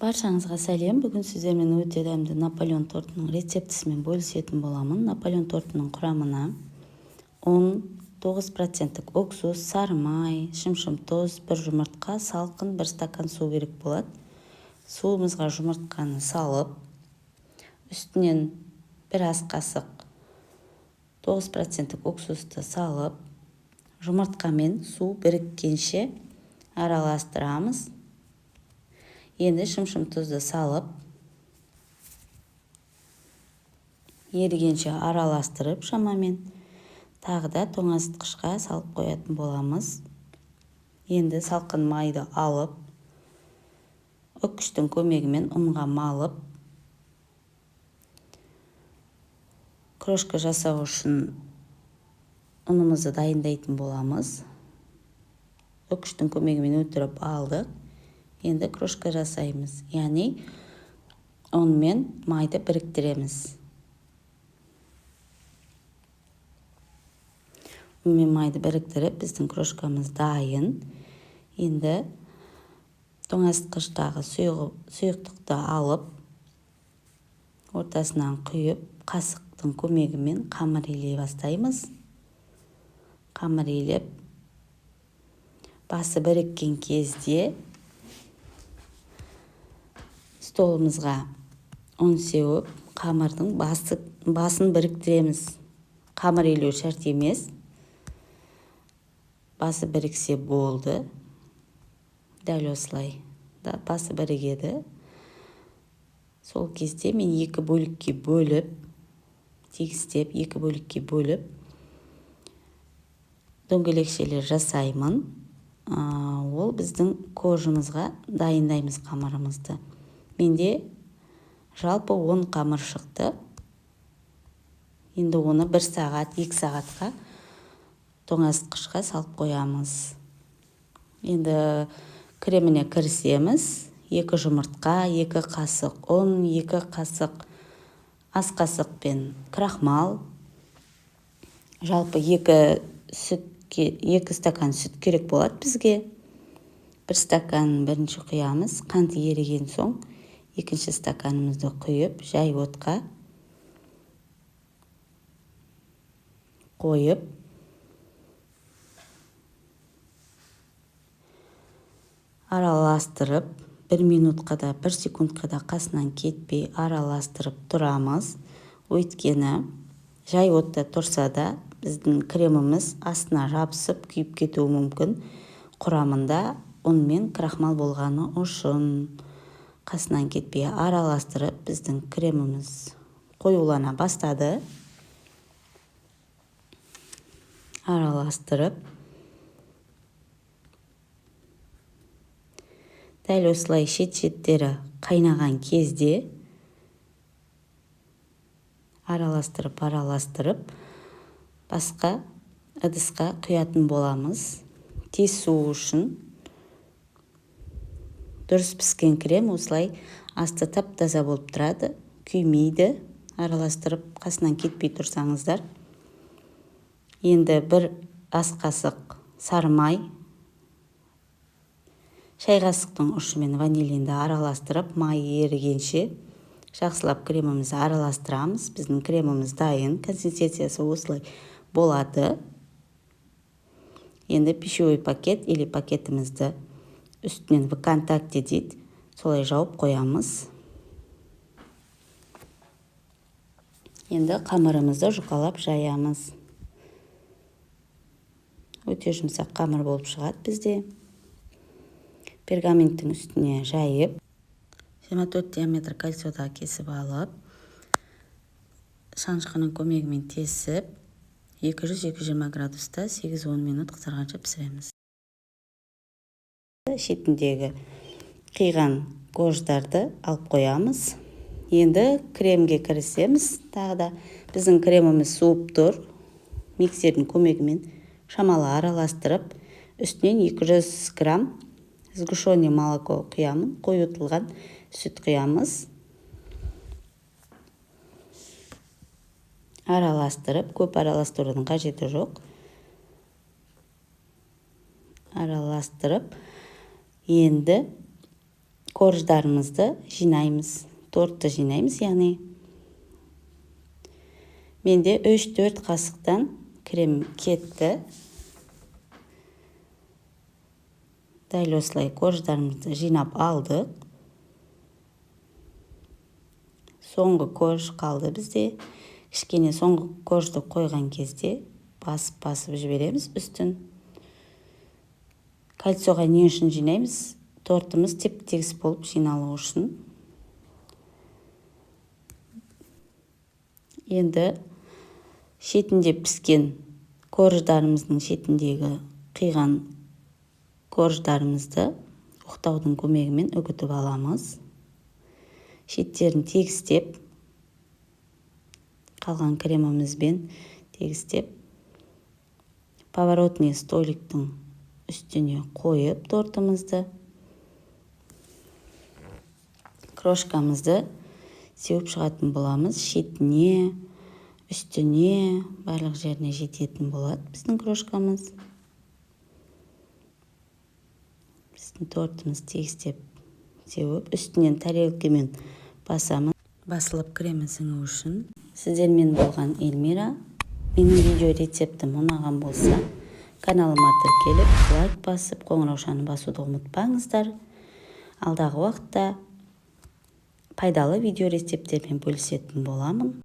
Баршаңызға сәлем. Бүгін сіздермен өте дәмді Наполеон тортының рецептісімен бөлісетін боламын. Наполеон тортының құрамына 9% уксус, сары май, шымшым тұз, бір жұмыртқа, салқын, бір стакан су керек болады. Суымызға жұмыртқаны салып, үстінен бір ас қасық 9% уксусты салып, жұмыртқамен су біріккенше араластырамыз. Енді шымшым тұзды салып, ерігенше араластырып, шамамен тағы да тоңазытқышқа салып қоятын боламыз. Енді салқын майды алып, үккіштің көмегімен ұнға малып, крошка жасау үшін ұнымызды дайындайтын боламыз. Үккіштің көмегімен өтіріп алдық. Енді крошка жасаймыз, яғни ұн мен майды біріктіреміз. Ұн мен майды біріктіріп, біздің крошкамыз дайын. Енді тоңазытқыштағы сұйықтықты алып, ортасынан құйып, қасықтың көмегімен қамыр илей бастаймыз. Қамыр илеп, басы біріккен кезде столымызға ұн сеуіп, қамырдың басын біріктіреміз. Қамыр илеу шарт емес. Басы біріксе болды. Дәл осылай да басы бірігеді. Сол кезде мен екі бөлікке бөліп, тегістеп, екі бөлікке бөліп, дөңгелекшелер жасаймын. Ол біздің кожымызға дайындаймыз қамырымызды. Менде жалпы 10 қамыр шықты. Енді оны 1 сағат, 2 сағатқа тоңазытқышқа салып қоямыз. Енді креміне кірісеміз. 2 жұмыртқа, 2 қасық ұн, 2 қасық ас қасықпен крахмал. Жалпы 2 стакан сүт керек болады бізге. 1 стакан бірінші құямыз. Қант еріген соң екінші стаканымызды құйып, жай отқа қойып, араластырып, 1 минутқа да 1 секундқа да қасынан кетпей араластырып тұрамыз. Өйткені жай отта тұрса да біздің креміміз астына жабысып күйіп кетуі мүмкін. Құрамында ұн мен крахмал болғаны үшін қасынан кетпей араластырып, біздің креміміз қоюлана бастады. Араластырып, дәл осылай шет-шеттері қайнаған кезде араластырып, басқа ыдысқа құятын боламыз. Тез суы үшін дұрыс піскен крем осылай асты тап-таза болып тұрады, күймейді. Араластырып, қасынан кетпей тұрсаңыздар. Енді 1 ас қасық сары май, шай қасықтың ұшымен ванилинді араластырып, май ерігенше жақсылап кремімізді араластырамыз. Біздің креміміз дайын, консистенциясы осылай болады. Енді пищевой пакет или пакетімізді үстінен ВКонтакте дейді, солай жауып қоямыз. Енді қамырымызды жұқалап жаямыз. Өте жұмсақ қамыр болып шығады бізде. Пергаменттің үстіне жайып, 24 диаметр кольцода кесіп алып, шанышқының көмегімен тесіп, 200-220 градуста 8-10 минут қызарғанша пісіреміз. Шетіндегі қиған кождарды алып қоямыз. Енді кремге кірісеміз. Тағы да біздің креміміз суып тұр. Миксердің көмегімен шамалы араластырып, үстінен 200 грамм сгущенное молоко құямын. Қойытылған сүт құямыз. Араластырып, көп араластырудың қажеті жоқ. Араластырып, енді корждарымызды жинаймыз. Тортты жинаймыз, яғни. Менде 3-4 қасықтан крем кетті. Дәл осылай корждарымызды жинап алдық. Соңғы корж қалды бізде. Кішкене соңғы коржды қойған кезде басып жібереміз үстін. Кольцоға не үшін жинаймыз? Тортымыз теп-тегіс болып жиналу үшін. Енді шетінде піскен корждарымыздың шетіндегі қиған корждарымызды оқтаудың көмегімен үгітіп аламыз. Шеттерін тегістеп, қалған кремімізбен тегістеп, поворотный столиктің үстіне қойып тортымызды, крошкамызды сеуіп шығатын боламыз. Шетіне, үстіне, барлық жеріне жететін болады біздің крошкамыз. Біздің тортымыз тегістеп сеуіп, үстінен тарелкамен басамын. Басылып кремі сіңу үшін. Сіздермен болған Эльмира. Менің видео рецептім ұнаған болса, каналыма тіркеліп, лайк басып, қоңыраушаны басуды ұмытпаңыздар. Алдағы уақытта пайдалы видео рецептермен бөлісетін боламын.